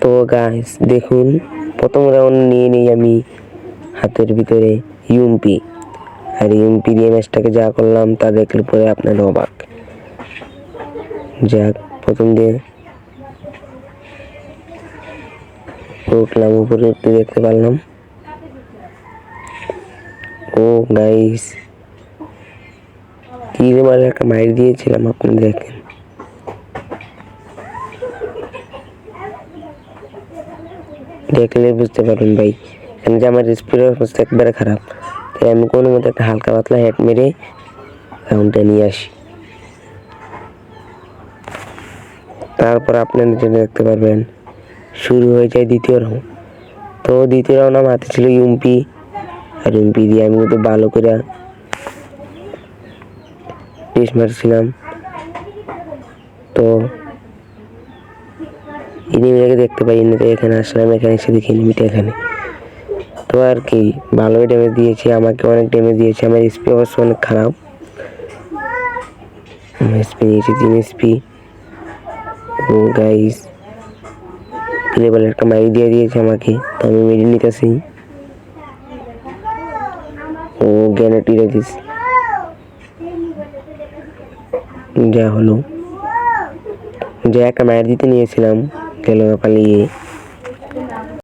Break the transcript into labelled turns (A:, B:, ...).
A: তো গাইস দেখুন, প্রথম রাউন্ড নিয়ে নিই আমি হাতের ভিতরে ইউএমপি। আর ইউএমপি দিয়ে ম্যাচটাকে যা করলাম তা দেখলে পরে আপনারা অবাক। যাক, প্রথম দিয়ে উঠলাম, উপরে উঠতে দেখতে পারলাম। ও গাইস, কি যে মানে একটা মাইর দিয়েছিলাম, আপনি দেখেন। দেখলে বুঝতে পারবেন ভাই, এখানে যে আমার স্পিডের অবস্থা একবারে খারাপ। তাই আমি কোনো মতো একটা হালকা পাতলা হেড মেরে রাউন্ডটা নিয়ে আসি। তারপর আপনারা যেটা দেখতে পারবেন, শুরু হয়ে যায় দ্বিতীয় রাউন্ড। তো দ্বিতীয় রাউন্ড আমার হাতে ছিল ইউএমপি। আর ইউএমপি দিয়ে আমি কিন্তু ভালো করে টেস্ট মারছিলাম। তো এনিমিটাকে দেখতে পাই, এনিমিটা এখানে আসলাম, এখানে এসে দেখি এনিমিটা এখানে। তো আর কি, ভালোই ড্যামেজ দিয়েছি, আমাকে অনেক ড্যামেজ দিয়েছে। আমার এসপি অবশ্য অনেক খারাপ, এসপি নিয়েছি 3 এসপি। ও গাইস, লেভেল একটা মারি দিয়ে দিয়েছে আমাকে, তো আমি মেরে নিতেছি। ও গ্রেনেড দিয়ে দিয়েছে, যা হলো, যে একটা মার দিতে নিয়েছিলাম গেল পালিয়ে।